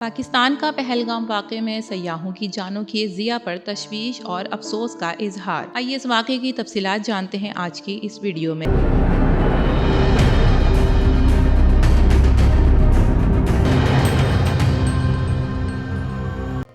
پاکستان کا پہلگام واقعے میں سیاحوں کی جانوں کی ضیاع پر تشویش اور افسوس کا اظہار۔ آئیے اس واقعے کی تفصیلات جانتے ہیں آج کی اس ویڈیو میں۔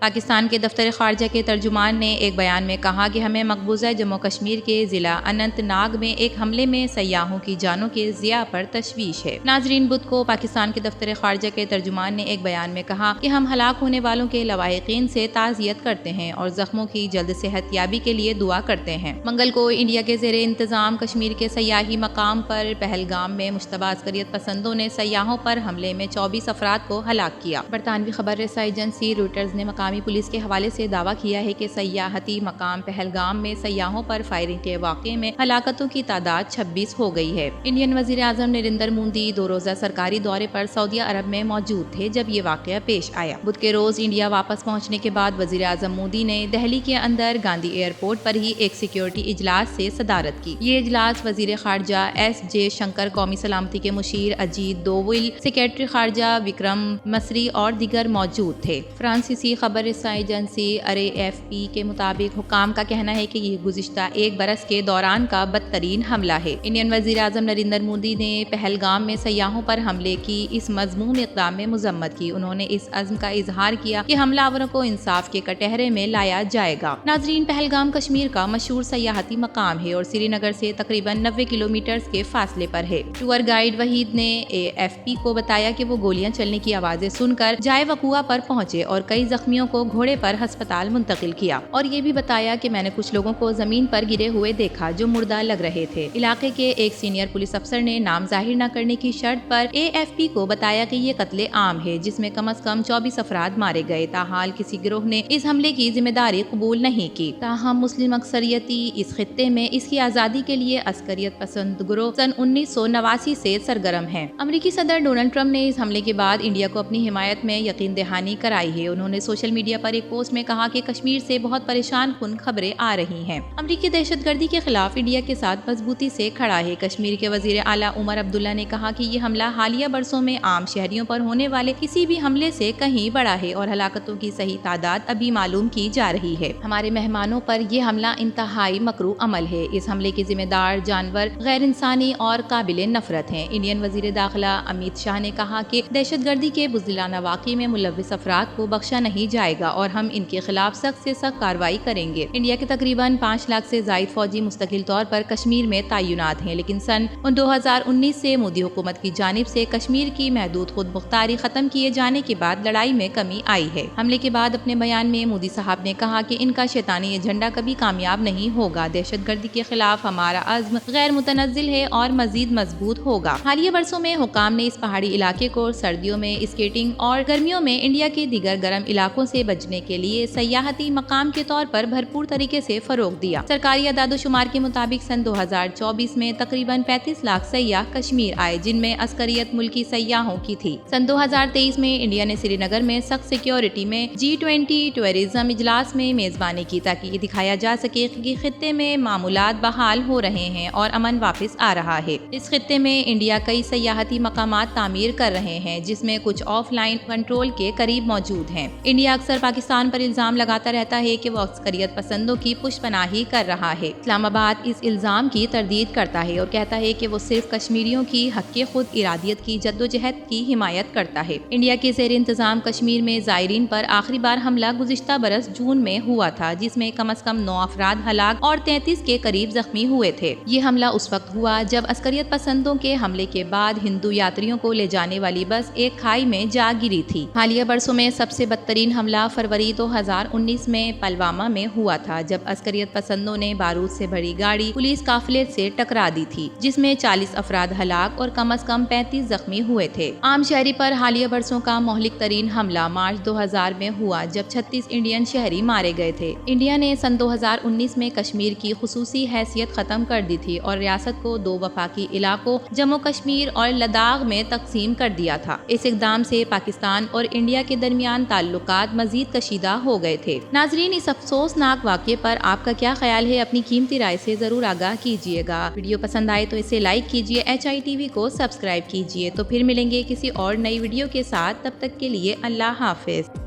پاکستان کے دفتر خارجہ کے ترجمان نے ایک بیان میں کہا کہ ہمیں مقبوضہ جموں کشمیر کے ضلع اننت ناگ میں ایک حملے میں سیاحوں کی جانوں کے ضیاع پر تشویش ہے۔ ناظرین، بدھ کو پاکستان کے دفتر خارجہ کے ترجمان نے ایک بیان میں کہا کہ ہم ہلاک ہونے والوں کے لواحقین سے تعزیت کرتے ہیں اور زخموں کی جلد صحت یابی کے لیے دعا کرتے ہیں۔ منگل کو انڈیا کے زیر انتظام کشمیر کے سیاحی مقام پر پہلگام میں مشتبہ عسکریت پسندوں نے سیاحوں پر حملے میں 24 افراد کو ہلاک کیا۔ برطانوی خبر رساں ایجنسی رویٹرز نے مقامی پولیس کے حوالے سے دعویٰ کیا ہے کہ سیاحتی مقام پہلگام میں سیاحوں پر فائرنگ کے واقعے میں ہلاکتوں کی تعداد 26 ہو گئی ہے۔ انڈین وزیر اعظم نریندر مودی 2 روزہ سرکاری دورے پر سعودی عرب میں موجود تھے جب یہ واقعہ پیش آیا۔ بدھ کے روز انڈیا واپس پہنچنے کے بعد وزیر اعظم مودی نے دہلی کے اندر گاندھی ایئرپورٹ پر ہی ایک سیکیورٹی اجلاس سے صدارت کی۔ یہ اجلاس وزیر خارجہ ایس جے شنکر، قومی سلامتی کے مشیر اجیت دوول، سیکریٹری خارجہ وکرم مسری اور دیگر موجود تھے۔ فرانسیسی خبر رساں ایجنسی RAFP کے مطابق حکام کا کہنا ہے کہ یہ گزشتہ 1 برس کے دوران کا بدترین حملہ ہے۔ انڈین وزیر اعظم نریندر مودی نے پہلگام میں سیاحوں پر حملے کی اس مذموم اقدام میں مذمت کی۔ انہوں نے اس عزم کا اظہار کیا کہ حملہ آوروں کو انصاف کے کٹہرے میں لایا جائے گا۔ ناظرین، پہلگام کشمیر کا مشہور سیاحتی مقام ہے اور سری نگر سے تقریباً 90 کلومیٹر کے فاصلے پر ہے۔ ٹور گائیڈ وحید نے AFP کو بتایا کہ وہ گولیاں چلنے کی آوازیں سن کر جائے وقوع پر پہنچے اور کئی زخمیوں کو گھوڑے پر ہسپتال منتقل کیا، اور یہ بھی بتایا کہ میں نے کچھ لوگوں کو زمین پر گرے ہوئے دیکھا جو مردہ لگ رہے تھے۔ علاقے کے ایک سینئر پولیس افسر نے نام ظاہر نہ کرنے کی شرط پر AFP کو بتایا کہ یہ قتل عام ہے جس میں کم از کم 24 افراد مارے گئے۔ تاحال کسی گروہ نے اس حملے کی ذمہ داری قبول نہیں کی۔ تاہم مسلم اکثریتی اس خطے میں اس کی آزادی کے لیے عسکریت پسند گروہ سن 1989 سے سرگرم ہیں۔ امریکی صدر ڈونلڈ ٹرمپ نے اس حملے کے بعد انڈیا کو اپنی حمایت میں یقین دہانی کرائی ہے۔ انہوں نے سوشل میڈیا پر ایک پوسٹ میں کہا کہ کشمیر سے بہت پریشان کن خبریں آ رہی ہیں۔ امریکی دہشت گردی کے خلاف انڈیا کے ساتھ مضبوطی سے کھڑا ہے۔ کشمیر کے وزیر اعلیٰ عمر عبداللہ نے کہا کہ یہ حملہ حالیہ برسوں میں عام شہریوں پر ہونے والے کسی بھی حملے سے کہیں بڑا ہے اور ہلاکتوں کی صحیح تعداد ابھی معلوم کی جا رہی ہے۔ ہمارے مہمانوں پر یہ حملہ انتہائی مکروہ عمل ہے۔ اس حملے کے ذمہ دار جانور، غیر انسانی اور قابل نفرت ہیں۔ انڈین وزیر داخلہ امیت شاہ نے کہا کہ دہشت گردی کے بزدلانہ واقعے میں ملوث افراد کو بخشا نہیں جائے گا اور ہم ان کے خلاف سخت سے سخت کارروائی کریں گے۔ انڈیا کے تقریباً 5 لاکھ سے زائد فوجی مستقل طور پر کشمیر میں تعینات ہیں، لیکن سن 2019 سے مودی حکومت کی جانب سے کشمیر کی محدود خود مختاری ختم کیے جانے کے بعد لڑائی میں کمی آئی ہے۔ حملے کے بعد اپنے بیان میں مودی صاحب نے کہا کہ ان کا شیطانی ایجنڈا کبھی کامیاب نہیں ہوگا۔ دہشت گردی کے خلاف ہمارا عزم غیر متنزل ہے اور مزید مضبوط ہوگا۔ حالیہ برسوں میں حکام نے اس پہاڑی علاقے کو سردیوں میں اسکیٹنگ اور گرمیوں میں انڈیا کے دیگر گرم علاقوں سے بچنے کے لیے سیاحتی مقام کے طور پر بھرپور طریقے سے فروغ دیا۔ سرکاری اعداد و شمار کے مطابق سن 2024 میں تقریباً 35 لاکھ سیاح کشمیر آئے، جن میں عسکریت ملکی سیاحوں کی تھی۔ سن 2023 میں انڈیا نے سری نگر میں سخت سیکیورٹی میں G20 ٹورزم اجلاس میں میزبانی کی تاکہ یہ دکھایا جا سکے کہ خطے میں معمولات بحال ہو رہے ہیں اور امن واپس آ رہا ہے۔ اس خطے میں انڈیا کئی سیاحتی مقامات تعمیر کر رہے ہیں جس میں کچھ آف لائن کنٹرول کے قریب موجود ہیں۔ انڈیا اکثر پاکستان پر الزام لگاتا رہتا ہے کہ وہ عسکریت پسندوں کی پشت پناہی کر رہا ہے۔ اسلام آباد اس الزام کی تردید کرتا ہے اور کہتا ہے کہ وہ صرف کشمیریوں کی حق خود ارادیت کی جدوجہد کی حمایت کرتا ہے۔ انڈیا کے زیر انتظام کشمیر میں زائرین پر آخری بار حملہ گزشتہ برس جون میں ہوا تھا جس میں کم از کم 9 افراد ہلاک اور 33 کے قریب زخمی ہوئے تھے۔ یہ حملہ اس وقت ہوا جب عسکریت پسندوں کے حملے کے بعد ہندو یاتریوں کو لے جانے والی بس ایک کھائی میں جا گری تھی۔ حالیہ برسوں میں سب سے بدترین حملہ فروری 2019 میں پلوامہ میں ہوا تھا جب عسکریت پسندوں نے بارود سے بھری گاڑی پولیس قافلے سے ٹکرا دی تھی جس میں 40 افراد ہلاک اور کم از کم 35 زخمی ہوئے تھے۔ عام شہری پر حالیہ برسوں کا مہلک ترین حملہ مارچ 2000 میں ہوا جب 36 انڈین شہری مارے گئے تھے۔ انڈیا نے سن 2019 میں کشمیر کی خصوصی حیثیت ختم کر دی تھی اور ریاست کو 2 وفاقی علاقوں جموں کشمیر اور لداخ میں تقسیم کر دیا تھا۔ اس اقدام سے پاکستان اور انڈیا کے درمیان تعلقات مزید کشیدہ ہو گئے تھے۔ ناظرین، اس افسوسناک واقعے پر آپ کا کیا خیال ہے؟ اپنی قیمتی رائے سے ضرور آگاہ کیجیے گا۔ ویڈیو پسند آئے تو اسے لائک کیجیے، HI TV کو سبسکرائب کیجیے۔ تو پھر ملیں گے کسی اور نئی ویڈیو کے ساتھ، تب تک کے لیے اللہ حافظ۔